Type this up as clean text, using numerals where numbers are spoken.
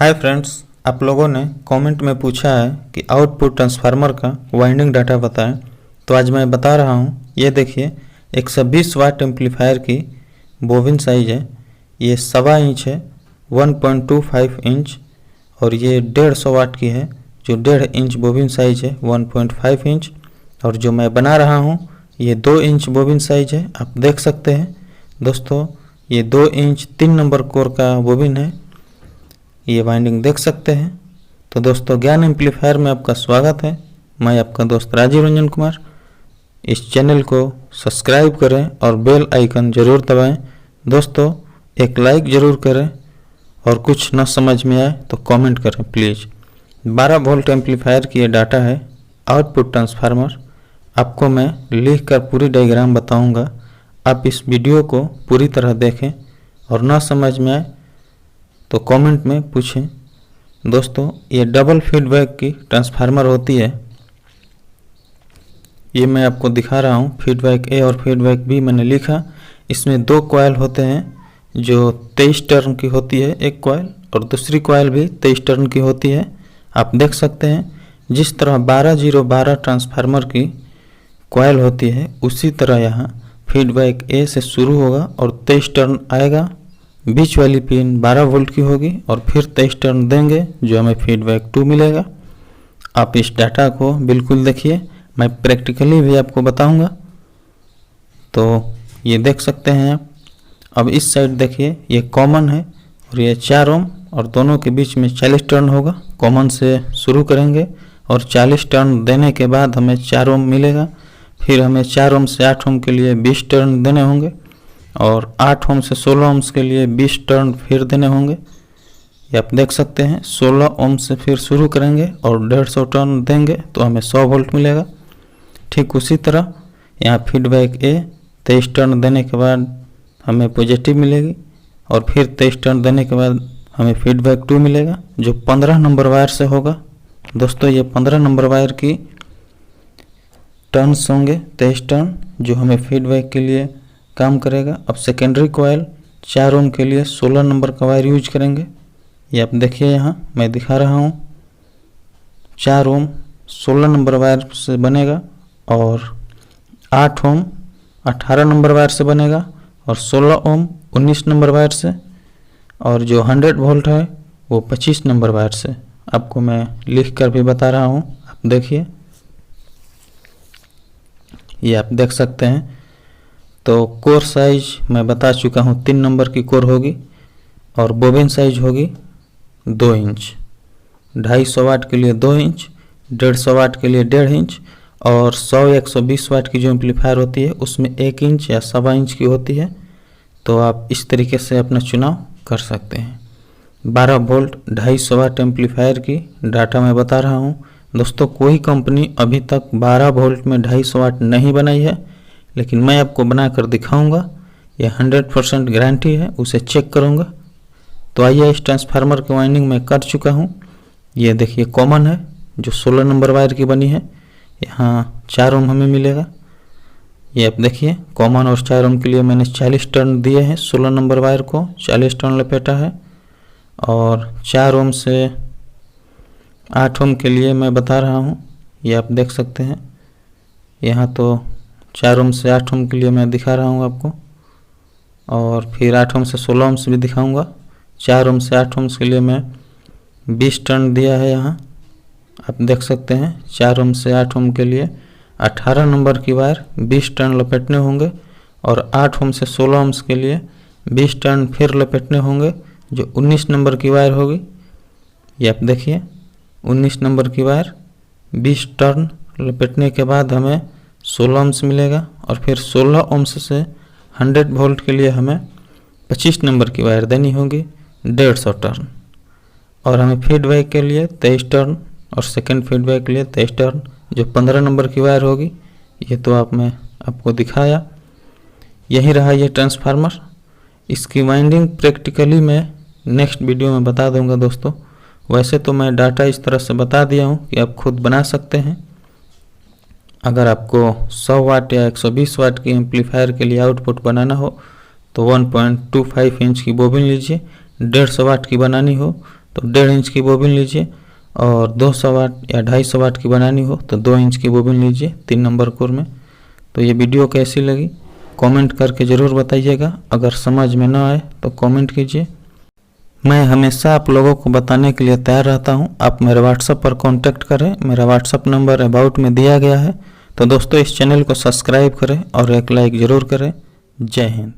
Hi friends, आप लोगों ने कमेंट में पूछा है कि आउटपुट ट्रांसफार्मर का वाइंडिंग डाटा बताएं। तो आज मैं बता रहा हूं। ये देखिए 120 वाट एम्पलीफायर की बोबिन साइज है। ये 1.25 इंच है, 1.25 इंच, और ये 150 वाट की है जो 1.5 इंच बोबिन साइज है 1.5 इंच। और जो मैं बना रहा हूं ये 2 इंच बोबिन साइज है। आप देख सकते हैं दोस्तों, ये 2 इंच 3 नंबर कोर का बोबिन है। ये वाइंडिंग देख सकते हैं। तो दोस्तों, ज्ञान एम्पलीफायर में आपका स्वागत है। मैं आपका दोस्त राजीव रंजन कुमार। इस चैनल को सब्सक्राइब करें और बेल आइकन ज़रूर दबाएं। दोस्तों, एक लाइक ज़रूर करें और कुछ न समझ में आए तो कमेंट करें प्लीज़। 12 वोल्ट एम्पलीफायर की ये डाटा है आउटपुट ट्रांसफार्मर। आपको मैं लिख कर पूरी डायग्राम बताऊंगा। आप इस वीडियो को पूरी तरह देखें और न समझ में आए तो कमेंट में पूछें। दोस्तों, ये डबल फीडबैक की ट्रांसफार्मर होती है। ये मैं आपको दिखा रहा हूँ। फीडबैक ए और फीडबैक बी मैंने लिखा। इसमें 2 कॉइल होते हैं जो 23 टर्न की होती है, एक कॉइल, और दूसरी कॉइल भी 23 टर्न की होती है। आप देख सकते हैं जिस तरह 12012 ट्रांसफार्मर की कॉइल होती है उसी तरह यहाँ फीडबैक ए से शुरू होगा और 23 टर्न आएगा। बीच वाली पिन 12 वोल्ट की होगी और फिर 23 टर्न देंगे जो हमें फीडबैक 2 मिलेगा। आप इस डाटा को बिल्कुल देखिए, मैं प्रैक्टिकली भी आपको बताऊंगा। तो ये देख सकते हैं आप। अब इस साइड देखिए, ये कॉमन है और ये 4 ओम, और दोनों के बीच में 40 टर्न होगा। कॉमन से शुरू करेंगे और 40 टर्न देने के बाद हमें 4 ओम मिलेगा। फिर हमें 4 ओम से 8 ओम के लिए 20 टर्न देने होंगे और 8 ओम से 16 ओम्स के लिए 20 टर्न फिर देने होंगे। ये आप देख सकते हैं। 16 ओम से फिर शुरू करेंगे और 150 टर्न देंगे तो हमें 100 वोल्ट मिलेगा। ठीक उसी तरह यहाँ फीडबैक ए 23 टर्न देने के बाद हमें पॉजिटिव मिलेगी और फिर 23 टर्न देने के बाद हमें फीडबैक 2 मिलेगा जो 15 नंबर वायर से होगा। दोस्तों, ये 15 नंबर वायर की टर्न्स होंगे, 23 टर्न, जो हमें फीडबैक के लिए काम करेगा। अब सेकेंडरी कॉइल 4 ओम के लिए 16 नंबर का वायर यूज करेंगे। ये आप देखिए, यहाँ मैं दिखा रहा हूँ। 4 ओम 16 नंबर वायर से बनेगा और 8 ओम 18 नंबर वायर से बनेगा और 16 ओम 19 नंबर वायर से, और जो 100 वोल्ट है वो 25 नंबर वायर से। आपको मैं लिख कर भी बता रहा हूँ, आप देखिए। ये आप देख सकते हैं। तो कोर साइज मैं बता चुका हूँ, 3 नंबर की कोर होगी और बोबिन साइज होगी 2 इंच। 250 वाट के लिए 2 इंच, 150 वाट के लिए 1.5 इंच, और 100 या 120 वाट की जो एम्पलीफायर होती है उसमें 1 इंच या 1.25 इंच की होती है। तो आप इस तरीके से अपना चुनाव कर सकते हैं। 12 वोल्ट 250 वाट एम्पलीफायर की डाटा मैं बता रहा हूँ। दोस्तों, कोई कंपनी अभी तक 12 वोल्ट में 250 वाट नहीं बनाई है, लेकिन मैं आपको बनाकर दिखाऊंगा। ये 100% गारंटी है, उसे चेक करूंगा। तो आइए, इस ट्रांसफार्मर की वाइंडिंग मैं कर चुका हूं। ये देखिए कॉमन है जो 16 नंबर वायर की बनी है। यहाँ 4 ओम हमें मिलेगा। ये आप देखिए, कॉमन और 4 ओम के लिए मैंने 40 टर्न दिए हैं। 16 नंबर वायर को 40 टर्न लपेटा है और 4 ओम से 8 ओम के लिए मैं बता रहा हूँ। ये आप देख सकते हैं। यहाँ तो 4 ओम से 8 ओम के लिए मैं दिखा रहा हूँ आपको, और फिर 8 ओम से 16 ओम से भी दिखाऊंगा। 4 ओम से 8 ओम के लिए मैं 20 टर्न दिया है। यहाँ आप देख सकते हैं। 4 ओम से 8 ओम के लिए 18 नंबर की वायर 20 टर्न लपेटने होंगे और 8 ओम से 16 ओम के लिए 20 टर्न फिर लपेटने होंगे जो 19 नंबर की वायर होगी। ये आप देखिए, 19 नंबर की वायर 20 टर्न लपेटने के बाद हमें 16 ओम्स मिलेगा और फिर 16 ओम्स से 100 वोल्ट के लिए हमें 25 नंबर की वायर देनी होगी 150 टर्न, और हमें फीडबैक के लिए 23 टर्न और सेकंड फीडबैक के लिए 23 टर्न जो 15 नंबर की वायर होगी। ये तो मैं आपको दिखाया। यही रहा ये ट्रांसफार्मर। इसकी वाइंडिंग प्रैक्टिकली मैं नेक्स्ट वीडियो में बता दूंगा दोस्तों। वैसे तो मैं डाटा इस तरह से बता दिया हूँ कि आप खुद बना सकते हैं। अगर आपको 100 वाट या 120 वाट की एम्पलीफायर के लिए आउटपुट बनाना हो तो 1.25 इंच की बोबिन लीजिए। 150 वाट की बनानी हो तो 1.5 इंच की बोबिन लीजिए, और 200 वाट या 250 वाट की बनानी हो तो 2 इंच की बोबिन लीजिए 3 नंबर कोर में। तो ये वीडियो कैसी लगी कमेंट करके ज़रूर बताइएगा। अगर समझ में ना आए तो कमेंट कीजिए। मैं हमेशा आप लोगों को बताने के लिए तैयार रहता हूं। आप मेरे व्हाट्सएप पर कांटेक्ट करें, मेरा व्हाट्सएप नंबर अबाउट में दिया गया है। तो दोस्तों इस चैनल को सब्सक्राइब करें और एक लाइक ज़रूर करें। जय हिंद।